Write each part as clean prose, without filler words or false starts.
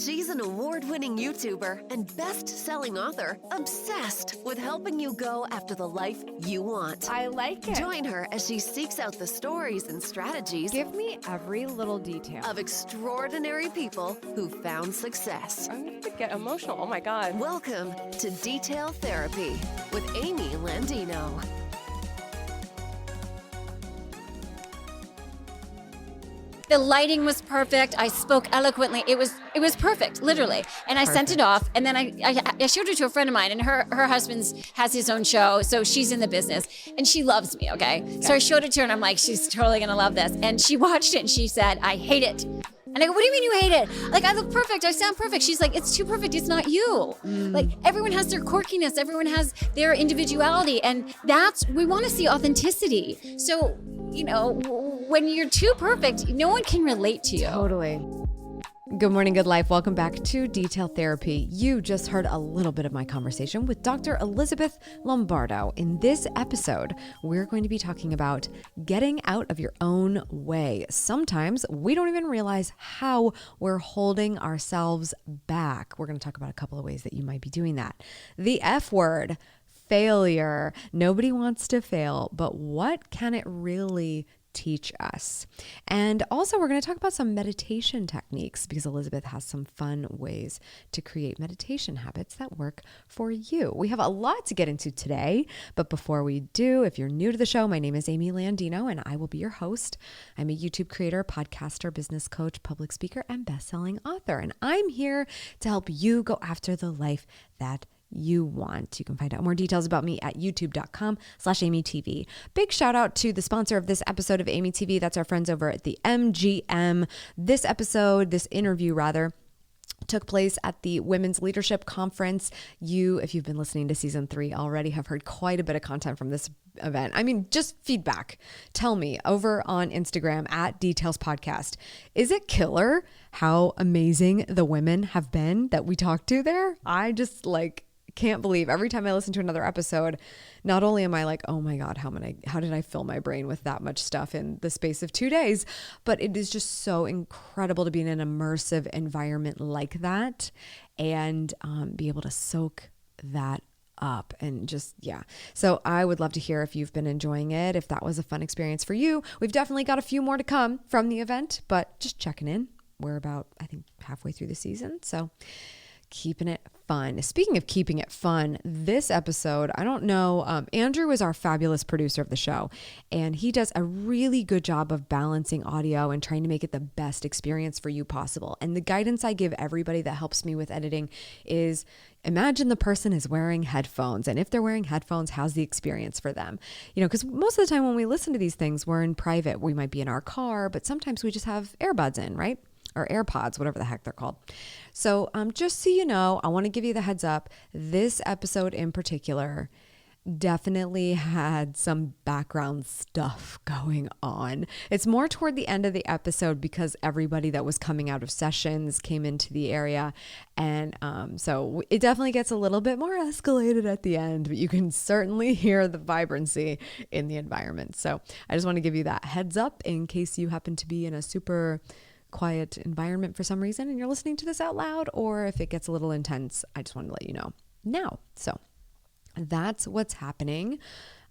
She's an award-winning YouTuber and best-selling author obsessed with helping you go after the life you want. I like it. Join her as she seeks out the stories and strategies Give me every little detail. of extraordinary people who found success. I'm going to get emotional. Oh my God. Welcome to Detail Therapy with Amy Landino. The lighting was perfect. I spoke eloquently. It was perfect, literally. And I sent it off, and then I showed it to a friend of mine, and her husband has his own show, so she's in the business, and she loves me, okay? So I showed it to her, and I'm like, she's totally gonna love this. And she watched it, and she said, I hate it. And I go, what do you mean you hate it? Like, I look perfect, I sound perfect. She's like, it's too perfect, it's not you. Like, everyone has their quirkiness, everyone has their individuality, and we wanna see authenticity. So, you know, when you're too perfect, no one can relate to you. Totally. Good morning, good life. Welcome back to Detail Therapy. You just heard a little bit of my conversation with Dr. Elizabeth Lombardo. In this episode, we're going to be talking about getting out of your own way. Sometimes we don't even realize how we're holding ourselves back. We're going to talk about a couple of ways that you might be doing that. The F word. Failure. Nobody wants to fail, but what can it really teach us? And also, we're going to talk about some meditation techniques because Elizabeth has some fun ways to create meditation habits that work for you. We have a lot to get into today, but before we do, if you're new to the show, my name is Amy Landino and I will be your host. I'm a YouTube creator, podcaster, business coach, public speaker, and best-selling author. And I'm here to help you go after the life that you want. You can find out more details about me at youtube.com/AMYTV. Big shout out to the sponsor of this episode of AMYTV. That's our friends over at the MGM. This interview took place at the Women's Leadership Conference. If you've been listening to season 3 already, have heard quite a bit of content from this event. I mean, just feedback. Tell me over on Instagram at Details Podcast. Is it killer how amazing the women have been that we talked to there? I just can't believe every time I listen to another episode, not only am I like, oh my God, how did I fill my brain with that much stuff in the space of 2 days? But it is just so incredible to be in an immersive environment like that and be able to soak that up and so I would love to hear if you've been enjoying it, if that was a fun experience for you. We've definitely got a few more to come from the event, but just checking in. We're about, I think, halfway through the season, so keeping it fun. Speaking of keeping it fun, this episode, I don't know, Andrew is our fabulous producer of the show, and he does a really good job of balancing audio and trying to make it the best experience for you possible. And the guidance I give everybody that helps me with editing is imagine the person is wearing headphones, and if they're wearing headphones, how's the experience for them? You know, because most of the time when we listen to these things, we're in private. We might be in our car, but sometimes we just have earbuds in, right? Or AirPods, whatever the heck they're called. So just so you know, I want to give you the heads up. This episode in particular definitely had some background stuff going on. It's more toward the end of the episode because everybody that was coming out of sessions came into the area. And so it definitely gets a little bit more escalated at the end, but you can certainly hear the vibrancy in the environment. So I just want to give you that heads up in case you happen to be in a super quiet environment for some reason and you're listening to this out loud, or if it gets a little intense, I just wanted to let you know now. So that's what's happening.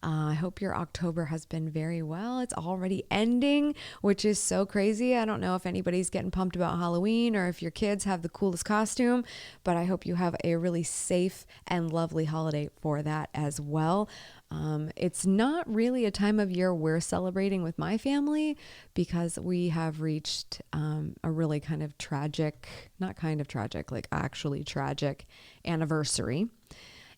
I hope your October has been very well. It's already ending, which is so crazy. I don't know if anybody's getting pumped about Halloween or if your kids have the coolest costume, but I hope you have a really safe and lovely holiday for that as well. It's not really a time of year we're celebrating with my family because we have reached a really actually tragic anniversary.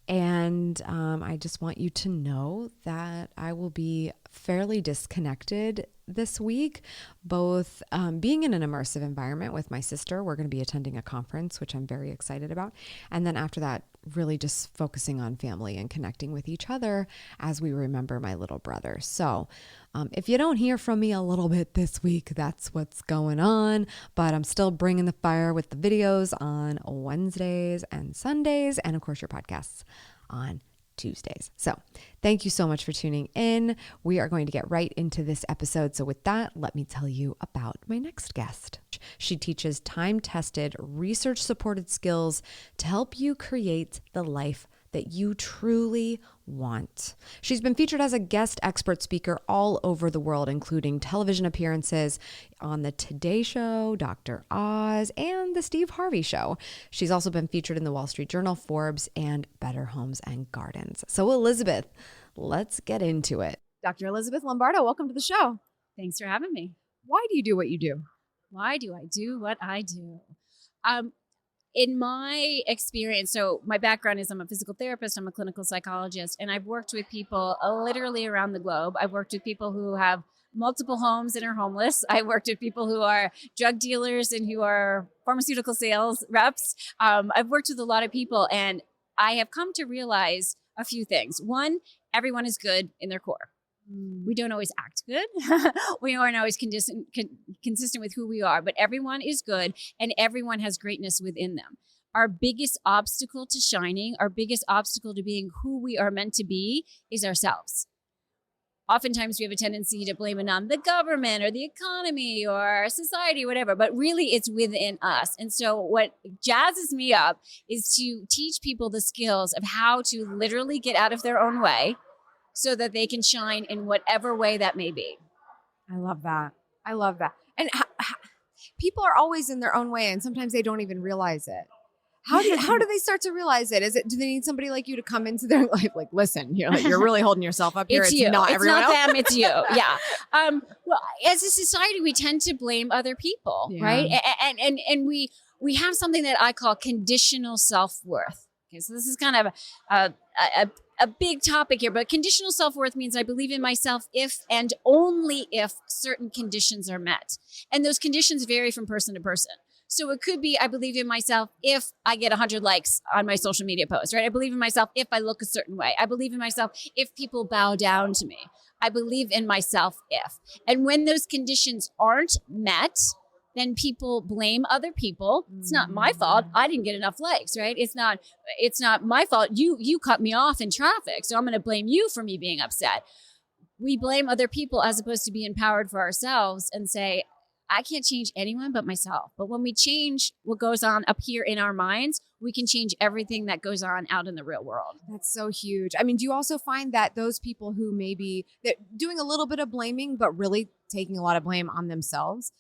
And I just want you to know that I will be fairly disconnected this week, both being in an immersive environment with my sister. We're going to be attending a conference, which I'm very excited about. And then after that, really just focusing on family and connecting with each other as we remember my little brother. So if you don't hear from me a little bit this week, that's what's going on. But I'm still bringing the fire with the videos on Wednesdays and Sundays. And of course, your podcasts on Tuesdays. So thank you so much for tuning in. We are going to get right into this episode. So with that, let me tell you about my next guest. She teaches time-tested, research-supported skills to help you create the life that you truly want. She's been featured as a guest expert speaker all over the world, including television appearances on the Today Show, Dr. Oz, and the Steve Harvey Show. She's also been featured in the Wall Street Journal, Forbes, and Better Homes and Gardens. So Elizabeth, let's get into it. Dr. Elizabeth Lombardo, welcome to the show. Thanks for having me. Why do you do what you do? Why do I do what I do? In my experience, so my background is I'm a physical therapist, I'm a clinical psychologist, and I've worked with people literally around the globe. I've worked with people who have multiple homes and are homeless. I worked with people who are drug dealers and who are pharmaceutical sales reps. I've worked with a lot of people, and I have come to realize a few things. One, everyone is good in their core. We don't always act good. We aren't always consistent with who we are, but everyone is good and everyone has greatness within them. Our biggest obstacle to shining, our biggest obstacle to being who we are meant to be is ourselves. Oftentimes we have a tendency to blame it on the government or the economy or society, whatever, but really it's within us. And so what jazzes me up is to teach people the skills of how to literally get out of their own way, so that they can shine in whatever way that may be. I love that. I love that. And people are always in their own way, and sometimes they don't even realize it. How do they start to realize it? Do they need somebody like you to come into their life? Like, listen, you're really holding yourself up here. It's you. Not it's everyone not else. them. It's you. Yeah. Well, as a society, we tend to blame other people, right? And we have something that I call conditional self-worth. Okay, so this is kind of a big topic here, but conditional self-worth means I believe in myself if and only if certain conditions are met. And those conditions vary from person to person. So it could be, I believe in myself if I get 100 likes on my social media post, right? I believe in myself if I look a certain way. I believe in myself if people bow down to me. I believe in myself if. And when those conditions aren't met, then people blame other people. It's not my fault. I didn't get enough likes, right? It's not my fault. You cut me off in traffic, so I'm going to blame you for me being upset. We blame other people as opposed to be empowered for ourselves and say, I can't change anyone but myself. But when we change what goes on up here in our minds, we can change everything that goes on out in the real world. That's so huge. I mean, do you also find that those people who maybe they're doing a little bit of blaming, but really taking a lot of blame on themselves,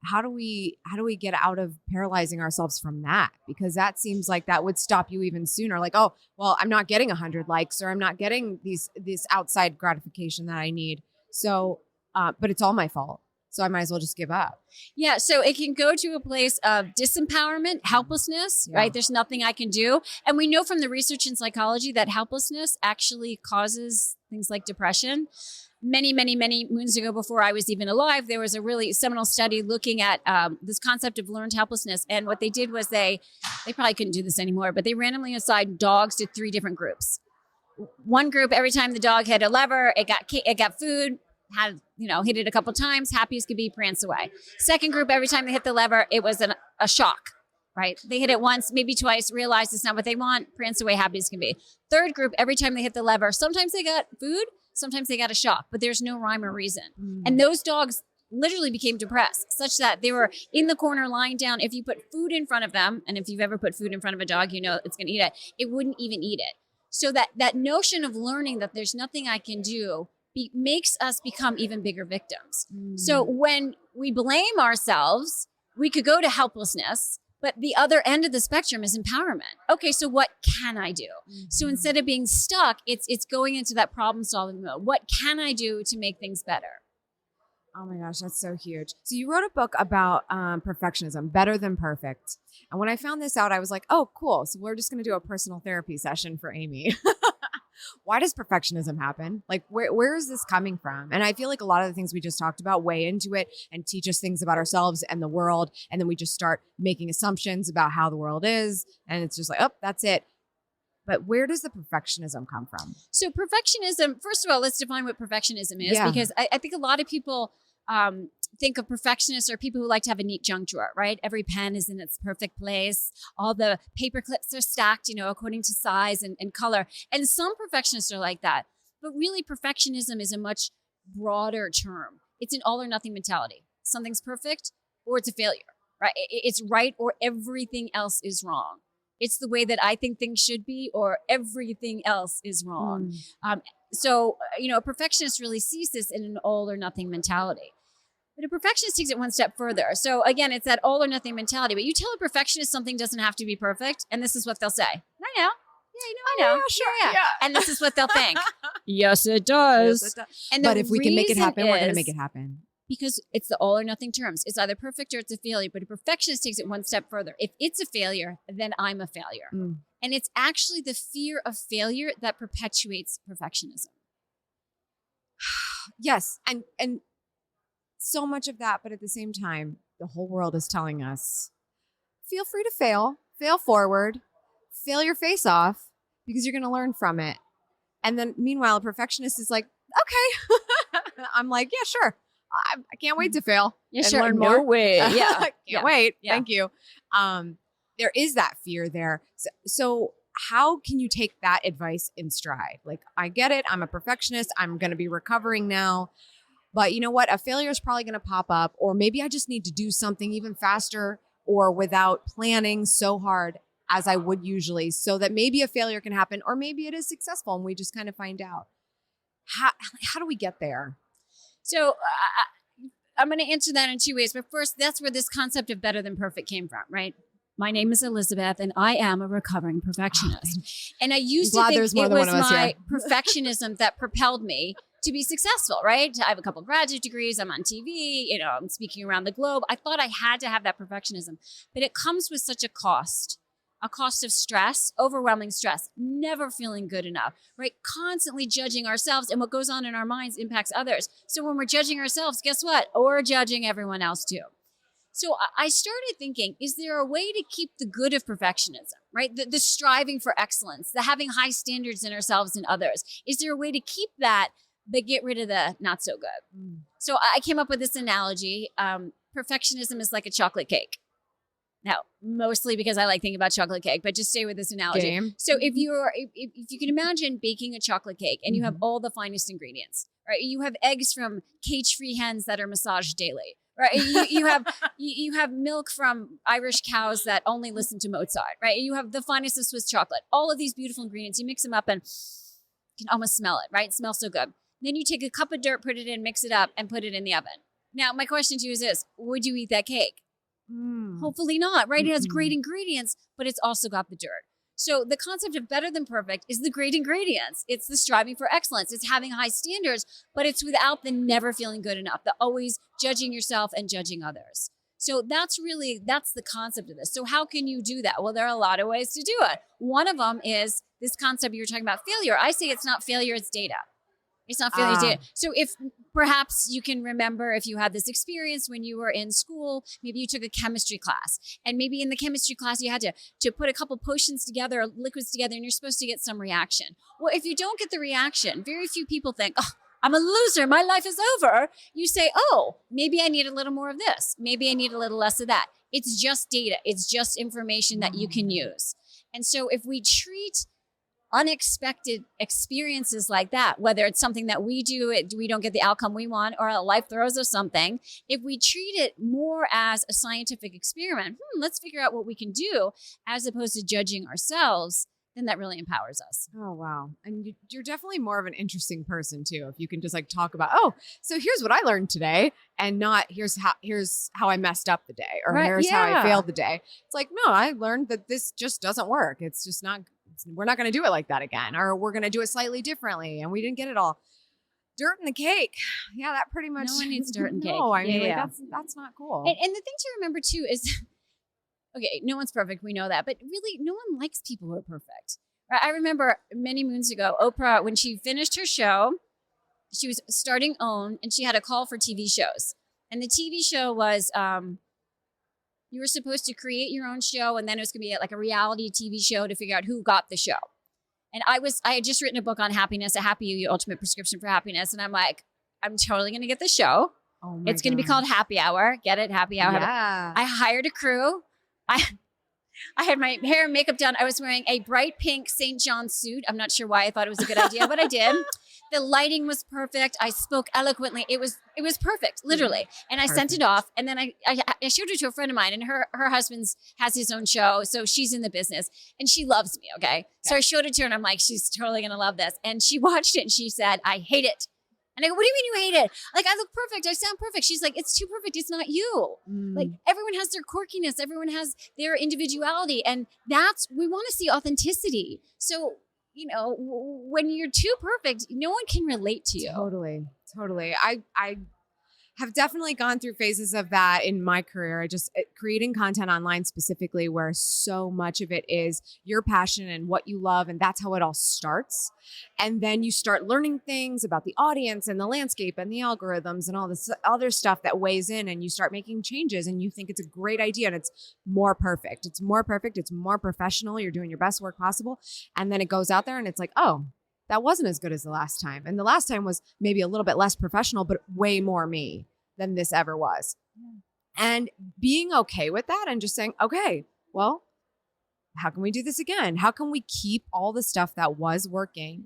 how do we get out of paralyzing ourselves from that? Because that seems like that would stop you even sooner. Like, oh, well, I'm not getting 100 likes, or I'm not getting this outside gratification that I need. So, but it's all my fault. So I might as well just give up. Yeah. So it can go to a place of disempowerment, helplessness, right? There's nothing I can do. And we know from the research in psychology that helplessness actually causes things like depression. Many moons ago, before I was even alive, there was a really seminal study looking at this concept of learned helplessness. And what they did was they probably couldn't do this anymore, but they randomly assigned dogs to 3 different groups. One group, every time the dog hit a lever, it got food, hit it a couple times, happy as could be, prance away. Second group, every time they hit the lever, it was a shock, right? They hit it once, maybe twice, realized it's not what they want, prance away, happy as can be. Third group, every time they hit the lever, sometimes they got food, sometimes they got a shock, but there's no rhyme or reason. And those dogs literally became depressed, such that they were in the corner lying down. If you put food in front of them, and if you've ever put food in front of a dog, you know it's going to eat it. It wouldn't even eat it. So that notion of learning that there's nothing I can do makes us become even bigger victims. So when we blame ourselves, we could go to helplessness, but the other end of the spectrum is empowerment. Okay, so what can I do? So instead of being stuck, it's going into that problem solving mode. What can I do to make things better? Oh my gosh, that's so huge. So you wrote a book about perfectionism, Better Than Perfect. And when I found this out, I was like, oh, cool. So we're just going to do a personal therapy session for Amy. Why does perfectionism happen? Like, where is this coming from? And I feel like a lot of the things we just talked about weigh into it and teach us things about ourselves and the world. And then we just start making assumptions about how the world is. And it's just like, oh, that's it. But where does the perfectionism come from? So perfectionism, first of all, let's define what perfectionism is, because I think a lot of people think of perfectionists or people who like to have a neat junk drawer, right? Every pen is in its perfect place. All the paper clips are stacked, according to size and color. And some perfectionists are like that. But really, perfectionism is a much broader term. It's an all or nothing mentality. Something's perfect or it's a failure, right? It's right or everything else is wrong. It's the way that I think things should be or everything else is wrong. So, a perfectionist really sees this in an all or nothing mentality. But a perfectionist takes it one step further. So again, it's that all or nothing mentality. But you tell a perfectionist something doesn't have to be perfect, and this is what they'll say. I know. Yeah, I know. Yeah, sure. Yeah. And this is what they'll think. Yes, it does. Yes, it does. And But if we can make it reason happen, we're going to is make it happen. Because it's the all or nothing terms. It's either perfect or it's a failure. But a perfectionist takes it one step further. If it's a failure, then I'm a failure. And it's actually the fear of failure that perpetuates perfectionism. Yes. And so much of that, but at the same time, the whole world is telling us, feel free to fail forward, fail your face off because you're going to learn from it. And then meanwhile, a perfectionist is like, okay. I'm like, yeah, sure. I can't wait to fail. Yeah, and sure. learn No more. way. Yeah. Can't wait. Yeah. Thank you. There is that fear there. So how can you take that advice in stride? Like, I get it. I'm a perfectionist. I'm going to be recovering now. But you know what? A failure is probably going to pop up, or maybe I just need to do something even faster or without planning so hard as I would usually, so that maybe a failure can happen, or maybe it is successful and we just kind of find out. How do we get there? So I'm going to answer that in two ways. But first, that's where this concept of better than perfect came from, right? My name is Elizabeth, and I am a recovering perfectionist. And I used to think it was my perfectionism that propelled me to be successful, right? I have a couple of graduate degrees. I'm on TV, I'm speaking around the globe. I thought I had to have that perfectionism, but it comes with such a cost of stress, overwhelming stress, never feeling good enough, right? Constantly judging ourselves, and what goes on in our minds impacts others. So when we're judging ourselves, guess what? We're judging everyone else too. So I started thinking, is there a way to keep the good of perfectionism, right? The striving for excellence, the having high standards in ourselves and others. Is there a way to keep that, but get rid of the not so good? So I came up with this analogy. Perfectionism is like a chocolate cake. Now, mostly because I like thinking about chocolate cake, but just stay with this analogy. Game. So if you can imagine baking a chocolate cake and you have all the finest ingredients, right? You have eggs from cage-free hens that are massaged daily, right? You have milk from Irish cows that only listen to Mozart, right? You have the finest of Swiss chocolate. All of these beautiful ingredients, you mix them up and you can almost smell it, right? It smells so good. Then you take a cup of dirt, put it in, mix it up, and put it in the oven. Now, my question to you is this: would you eat that cake? Hopefully not, right? It has great ingredients, but it's also got the dirt. So the concept of better than perfect is the great ingredients. It's the striving for excellence. It's having high standards, but it's without the never feeling good enough, the always judging yourself and judging others. So that's the concept of this. So how can you do that? Well, there are a lot of ways to do it. One of them is this concept you were talking about, failure. I say it's not failure, it's data. It's not failure, it's data. So if perhaps you can remember, if you had this experience when you were in school, maybe you took a chemistry class, and maybe in the chemistry class you had to put a couple potions together, or liquids together, and you're supposed to get some reaction. Well, if you don't get the reaction, very few people think, oh, I'm a loser, my life is over. You say, oh, maybe I need a little more of this. Maybe I need a little less of that. It's just data. It's just information that you can use. And so if we treat unexpected experiences like that, whether it's something that we don't get the outcome we want, or life throws us something, if we treat it more as a scientific experiment, let's figure out what we can do, as opposed to judging ourselves, then that really empowers us. Oh, wow. And you're definitely more of an interesting person too. If you can just like talk about, oh, so here's what I learned today, and not here's how I messed up the day, or here's how I failed the day. It's like, no, I learned that this just doesn't work. It's just not, we're not going to do it like that again, or we're going to do it slightly differently. And we didn't get it all. Dirt in the cake. Yeah, that pretty much. No one needs dirt in cake. No, I mean, that's not cool. And the thing to remember too is, okay, no one's perfect. We know that. But really, no one likes people who are perfect. I remember many moons ago, Oprah, when she finished her show, she was starting OWN, and she had a call for TV shows. And the TV show was, you were supposed to create your own show, and then it was going to be like a reality TV show to figure out who got the show. And I had just written a book on happiness, A Happy You, Your Ultimate Prescription for Happiness. And I'm like, I'm totally going to get the show. Oh my It's going to be called Happy Hour. Get it? Happy Hour. Yeah. I hired a crew. I had my hair and makeup done. I was wearing a bright pink St. John suit. I'm not sure why I thought it was a good idea, but I did. The lighting was perfect. I spoke eloquently. It was perfect, literally. And I sent it off. And then I showed it to a friend of mine, and her husband has his own show. So she's in the business and she loves me. Okay. So I showed it to her and I'm like, she's totally going to love this. And she watched it and she said, I hate it. And I go, what do you mean you hate it? Like, I look perfect. I sound perfect. She's like, it's too perfect. It's not you. Like, everyone has their quirkiness. Everyone has their individuality. And we want to see authenticity. So, you know, when you're too perfect, no one can relate to you. Totally. I have definitely gone through phases of that in my career. Creating content online specifically, where so much of it is your passion and what you love. And that's how it all starts. And then you start learning things about the audience and the landscape and the algorithms and all this other stuff that weighs in, and you start making changes and you think it's a great idea and it's more perfect. It's more perfect. It's more professional. You're doing your best work possible. And then it goes out there and it's like, oh, that wasn't as good as the last time. And the last time was maybe a little bit less professional, but way more me than this ever was. And being okay with that and just saying, okay, well, how can we do this again? How can we keep all the stuff that was working,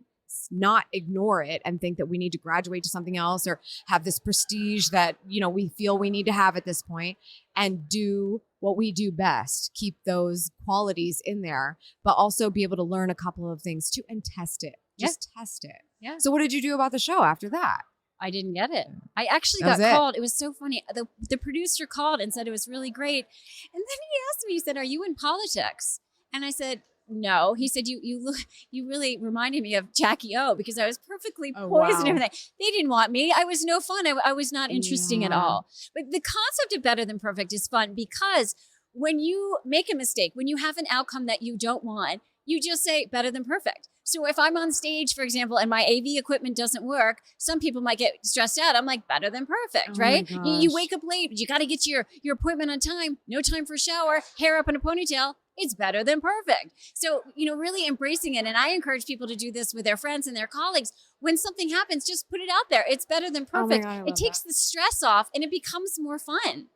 not ignore it and think that we need to graduate to something else or have this prestige that, you know, we feel we need to have at this point, and do what we do best, keep those qualities in there, but also be able to learn a couple of things too and test it. Just test it. Yeah. So what did you do about the show after that? I didn't get it. I actually got called. It was so funny. The producer called and said it was really great. And then he asked me, he said, are you in politics? And I said, no. He said, you really reminded me of Jackie O, because I was perfectly poised and everything. They didn't want me. I was no fun. I was not interesting at all. But the concept of better than perfect is fun, because when you make a mistake, when you have an outcome that you don't want, you just say better than perfect. So if I'm on stage, for example, and my AV equipment doesn't work, some people might get stressed out. I'm like, better than perfect, right? You wake up late, but you got to get to your appointment on time. No time for a shower, hair up in a ponytail. It's better than perfect. So, you know, really embracing it. And I encourage people to do this with their friends and their colleagues. When something happens, just put it out there. It's better than perfect. It takes the stress off and it becomes more fun.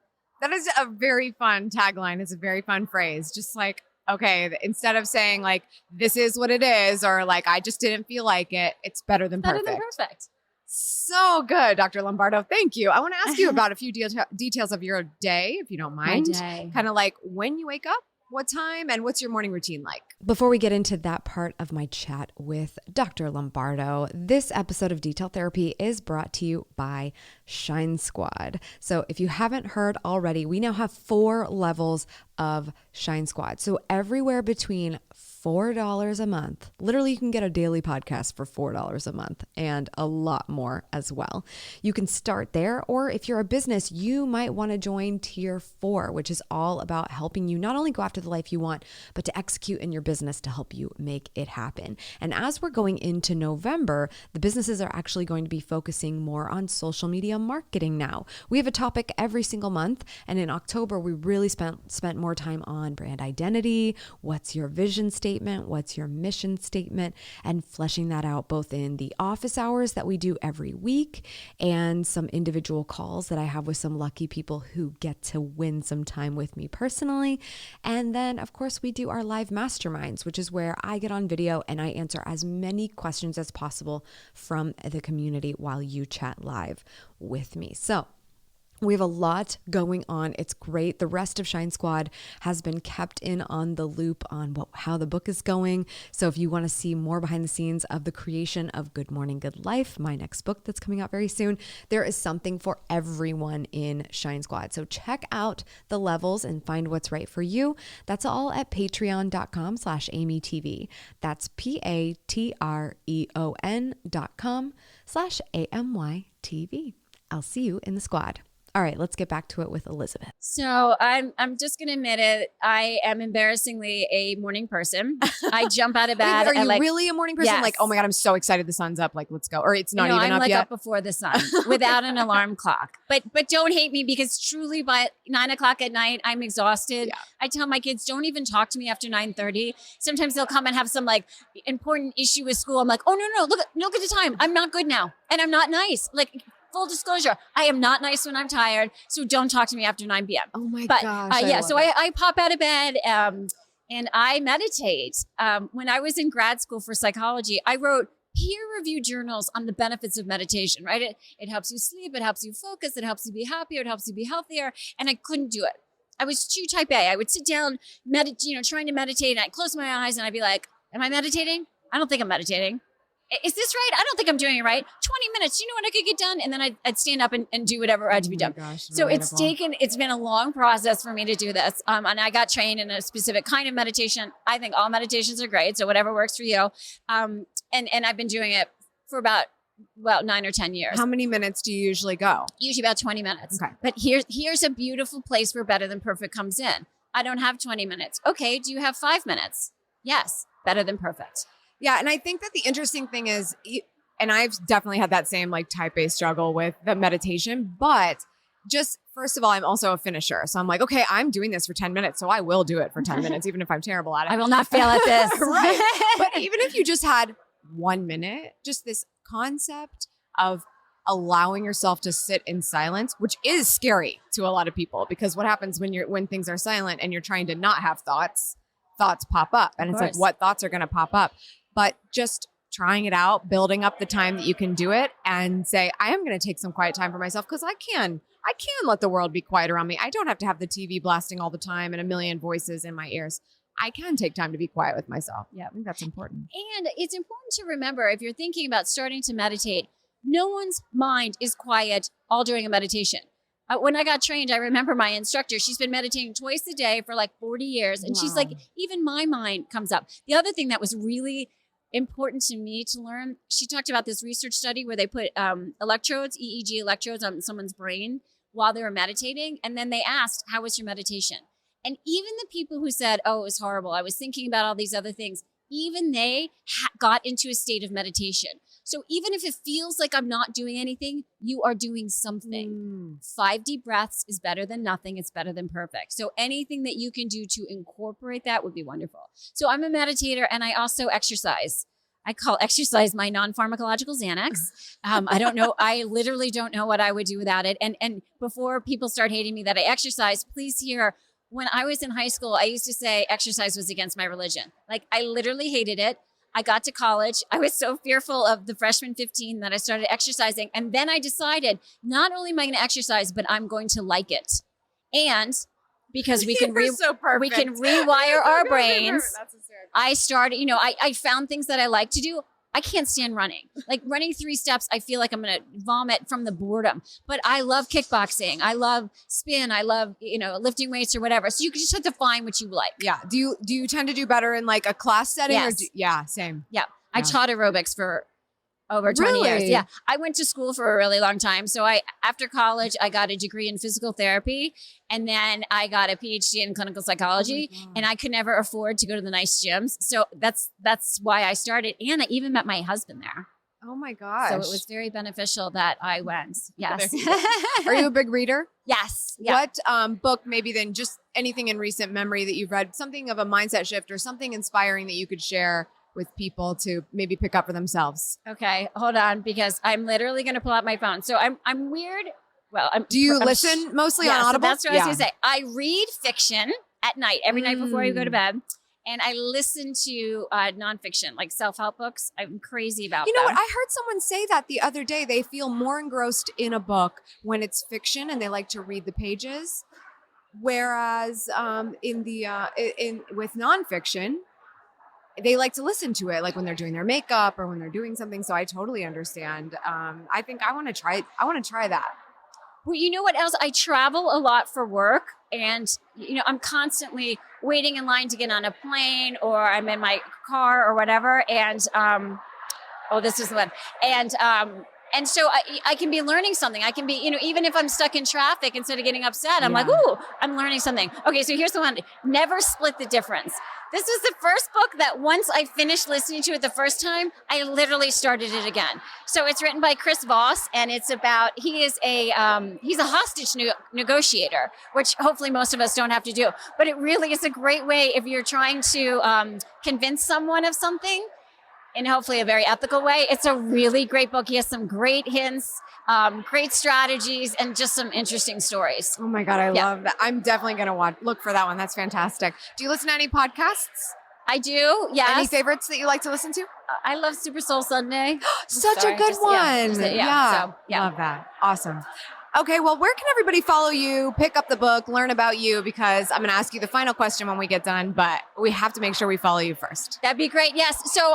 That is a very fun tagline. It's a very fun phrase. Just like, okay, instead of saying like, this is what it is, or like, I just didn't feel like it, it's better than perfect. Better than perfect. So good, Dr. Lombardo. Thank you. I want to ask you about a few details of your day, if you don't mind. My day. Kind of like when you wake up, what time, and what's your morning routine like? Before we get into that part of my chat with Dr. Lombardo, this episode of Detail Therapy is brought to you by Shine Squad. So if you haven't heard already, we now have 4 levels of Shine Squad. So everywhere between $4 a month. Literally, you can get a daily podcast for $4 a month and a lot more as well. You can start there, or if you're a business, you might want to join Tier 4, which is all about helping you not only go after the life you want, but to execute in your business to help you make it happen. And as we're going into November, the businesses are actually going to be focusing more on social media marketing now. We have a topic every single month, and in October, we really spent more time on brand identity, what's your vision statement, what's your mission statement, and fleshing that out both in the office hours that we do every week and some individual calls that I have with some lucky people who get to win some time with me personally. And then, of course, we do our live masterminds, which is where I get on video and I answer as many questions as possible from the community while you chat live with me. So we have a lot going on. It's great. The rest of Shine Squad has been kept in on the loop on how the book is going. So if you want to see more behind the scenes of the creation of Good Morning, Good Life, my next book that's coming out very soon, there is something for everyone in Shine Squad. So check out the levels and find what's right for you. That's all at patreon.com/AMYTV. That's patreon.com/AMYTV. I'll see you in the squad. All right, let's get back to it with Elizabeth. So I'm just going to admit it. I am embarrassingly a morning person. I jump out of bed. Are you really a morning person? Yes. Like, oh my God, I'm so excited the sun's up. Like, let's go. Or it's not even I'm up like yet. up before the sun without an alarm clock. But don't hate me, because truly by 9:00 at night, I'm exhausted. Yeah. I tell my kids, don't even talk to me after 9:30. Sometimes they'll come and have some like important issue with school. I'm like, oh no, look at the time. I'm not good now. And I'm not nice. Like, full disclosure, I am not nice when I'm tired. So don't talk to me after 9 p.m. Oh my But gosh. yeah, so I pop out of bed and I meditate. When I was in grad school for psychology, I wrote peer-reviewed journals on the benefits of meditation, right? It helps you sleep, it helps you focus, it helps you be happier, it helps you be healthier. And I couldn't do it. I was too type A. I would sit down, trying to meditate, and I'd close my eyes and I'd be like, am I meditating? I don't think I'm meditating. Is this right? I don't think I'm doing it right. 20 minutes, you know what I could get done? And then I'd stand up and do whatever had to be done. Gosh, so relatable. it's been a long process for me to do this. And I got trained in a specific kind of meditation. I think all meditations are great. So whatever works for you. And I've been doing it for about 9 or 10 years. How many minutes do you usually go? Usually about 20 minutes. Okay. But here's a beautiful place where Better Than Perfect comes in. I don't have 20 minutes. Okay. Do you have 5 minutes? Yes. Better Than Perfect. Yeah. And I think that the interesting thing is, and I've definitely had that same like type A struggle with the meditation, but just first of all, I'm also a finisher. So I'm like, okay, I'm doing this for 10 minutes. So I will do it for 10 minutes, even if I'm terrible at it. I will not fail at this. Right. But even if you just had 1 minute, just this concept of allowing yourself to sit in silence, which is scary to a lot of people, because what happens when things are silent and you're trying to not have thoughts pop up. And it's like, what thoughts are going to pop up? But just trying it out, building up the time that you can do it and say, I am going to take some quiet time for myself because I can let the world be quiet around me. I don't have to have the TV blasting all the time and a million voices in my ears. I can take time to be quiet with myself. Yeah, I think that's important. And it's important to remember, if you're thinking about starting to meditate, no one's mind is quiet all during a meditation. When I got trained, I remember my instructor, she's been meditating twice a day for like 40 years. And she's like, even my mind comes up. The other thing that was really important to me to learn, she talked about this research study where they put electrodes, EEG electrodes on someone's brain while they were meditating. And then they asked, how was your meditation? And even the people who said, oh, it was horrible, I was thinking about all these other things, even they got into a state of meditation. So even if it feels like I'm not doing anything, you are doing something. 5 deep breaths is better than nothing. It's better than perfect. So anything that you can do to incorporate that would be wonderful. So I'm a meditator and I also exercise. I call exercise my non-pharmacological Xanax. I don't know. I literally don't know what I would do without it. And before people start hating me that I exercise, please hear, when I was in high school, I used to say exercise was against my religion. Like, I literally hated it. I got to college. I was so fearful of the freshman 15 that I started exercising. And then I decided, not only am I going to exercise, but I'm going to like it. And because we can rewire our brains, I started, I found things that I like to do. I can't stand running. Like running 3 steps, I feel like I'm going to vomit from the boredom. But I love kickboxing. I love spin. I love, lifting weights or whatever. So you just have to find what you like. Yeah. Do you tend to do better in like a class setting? Yes. Yeah, same. Yeah. I taught aerobics for over 20 years. Yeah. I went to school for a really long time. So after college, I got a degree in physical therapy, and then I got a PhD in clinical psychology, and I could never afford to go to the nice gyms. So that's why I started. And I even met my husband there. Oh my gosh. So it was very beneficial that I went. Yes. Are you a big reader? Yes. Yeah. What book, maybe then just anything in recent memory that you've read, something of a mindset shift or something inspiring that you could share with people to maybe pick up for themselves? Okay, hold on, because I'm literally going to pull out my phone. So I'm weird. Well, do you listen mostly on Audible? So that's what I was going to say. I read fiction at night, every night before I go to bed. And I listen to nonfiction, like self-help books. I'm crazy about them. You know what? I heard someone say that the other day. They feel more engrossed in a book when it's fiction and they like to read the pages. Whereas with nonfiction, they like to listen to it, like when they're doing their makeup or when they're doing something. So I totally understand. I think I want to try that. Well, you know what else? I travel a lot for work, and I'm constantly waiting in line to get on a plane, or I'm in my car or whatever. And this is the one. And so I can be learning something. I can be, even if I'm stuck in traffic, instead of getting upset, I'm like, ooh, I'm learning something. Okay, so here's the one. Never split the difference. This is the first book that once I finished listening to it the first time, I literally started it again. So it's written by Chris Voss, and it's about, he's a hostage negotiator, which hopefully most of us don't have to do. But it really is a great way if you're trying to convince someone of something. in hopefully a very ethical way. It's a really great book. He has some great hints, great strategies, and just some interesting stories. Oh my God, I love that. I'm definitely going to look for that one. That's fantastic. Do you listen to any podcasts? I do, yes. Any favorites that you like to listen to? I love Super Soul Sunday. Such a good one. Yeah. Love that. Awesome. Okay, well, where can everybody follow you, pick up the book, learn about you? Because I'm going to ask you the final question when we get done, but we have to make sure we follow you first. That'd be great. Yes. So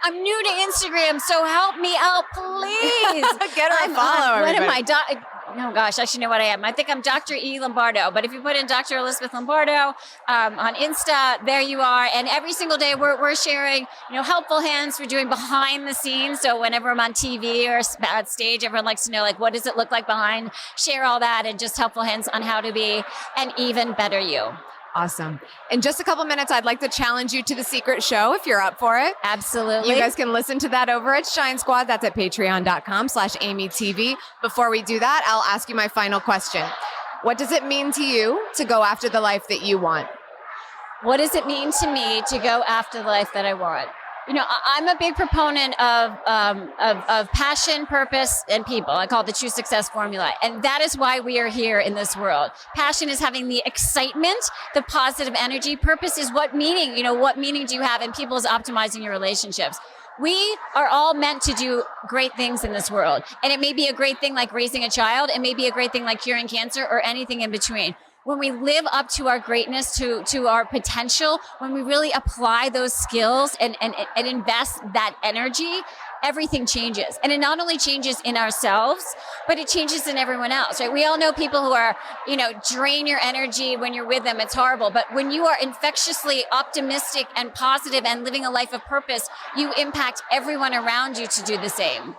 I'm new to Instagram, so help me out, please. Get her a follow, What am everybody. I? Oh gosh, I should know what I am. I think I'm Dr. E. Lombardo, but if you put in Dr. Elizabeth Lombardo on Insta, there you are. And every single day we're sharing, helpful hints. We're doing behind the scenes. So whenever I'm on TV or at stage, everyone likes to know, like, what does it look like behind? Share all that and just helpful hints on how to be an even better you. Awesome. In just a couple minutes, I'd like to challenge you to the secret show if you're up for it. Absolutely. You guys can listen to that over at Shine Squad. That's at patreon.com/AMYTV. Before we do that, I'll ask you my final question. What does it mean to you to go after the life that you want? What does it mean to me to go after the life that I want? I'm a big proponent of passion, purpose, and people. I call it the true success formula. And that is why we are here in this world. Passion is having the excitement, the positive energy. Purpose is what meaning do you have? And people is optimizing your relationships. We are all meant to do great things in this world. And it may be a great thing like raising a child. It may be a great thing like curing cancer or anything in between. When we live up to our greatness, to our potential, when we really apply those skills and invest that energy, everything changes. And it not only changes in ourselves, but it changes in everyone else, right? We all know people who are, drain your energy when you're with them. It's horrible. But when you are infectiously optimistic and positive and living a life of purpose, you impact everyone around you to do the same.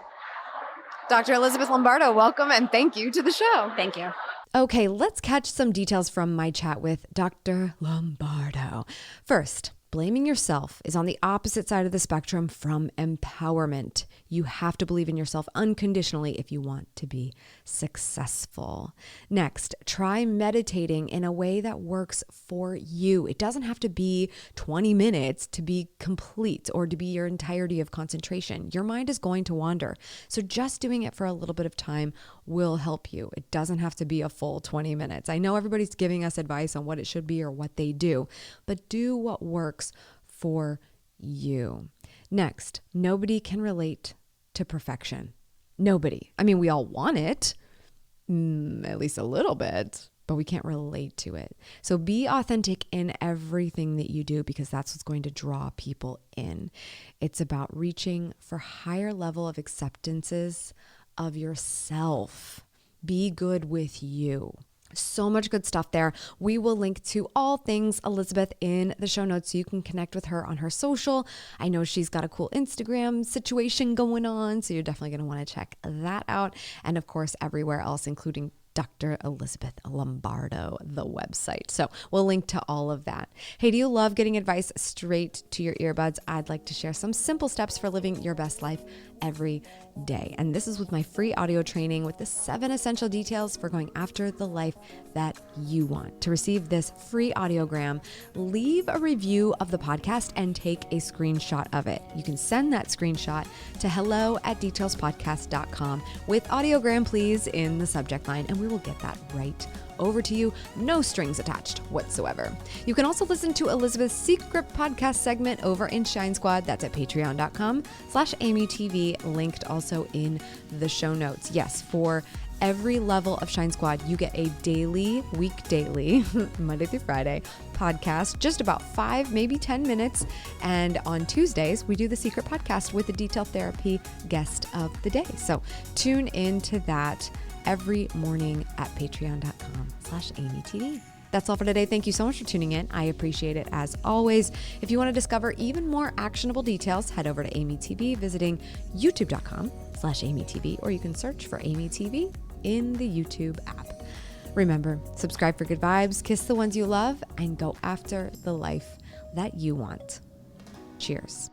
Dr. Elizabeth Lombardo, welcome and thank you to the show. Thank you. Okay, let's catch some details from my chat with Dr. Lombardo. First, blaming yourself is on the opposite side of the spectrum from empowerment. You have to believe in yourself unconditionally if you want to be successful. Next, try meditating in a way that works for you. It doesn't have to be 20 minutes to be complete or to be your entirety of concentration. Your mind is going to wander. So just doing it for a little bit of time will help you. It doesn't have to be a full 20 minutes. I know everybody's giving us advice on what it should be or what they do, but do what works for you. Next, nobody can relate to perfection. Nobody. I mean, we all want it, at least a little bit, but we can't relate to it. So be authentic in everything that you do because that's what's going to draw people in. It's about reaching for higher level of acceptances of yourself. Be good with you. So much good stuff there. We will link to all things Elizabeth in the show notes so you can connect with her on her social. I know she's got a cool Instagram situation going on, so you're definitely going to want to check that out. And of course, everywhere else, including Dr. Elizabeth Lombardo, the website. So we'll link to all of that. Hey, do you love getting advice straight to your earbuds? I'd like to share some simple steps for living your best life every day. And this is with my free audio training with the 7 essential details for going after the life that you want. To receive this free audiogram, leave a review of the podcast and take a screenshot of it. You can send that screenshot to hello@detailspodcast.com with audiogram please in the subject line, and we will get that right over to you. No strings attached whatsoever. You can also listen to Elizabeth's secret podcast segment over in Shine Squad. That's at patreon.com/AMYTV, linked also in the show notes. Yes, for every level of Shine Squad, you get a weekdaily, Monday through Friday podcast, just about 5, maybe 10 minutes. And on Tuesdays, we do the secret podcast with the detail therapy guest of the day. So tune into that every morning at patreon.com/AMYTV. That's all for today. Thank you so much for tuning in. I appreciate it as always. If you want to discover even more actionable details, head over to AMYTV, visiting youtube.com/AMYTV, or you can search for AMYTV in the YouTube app. Remember, subscribe for good vibes, kiss the ones you love, and go after the life that you want. Cheers.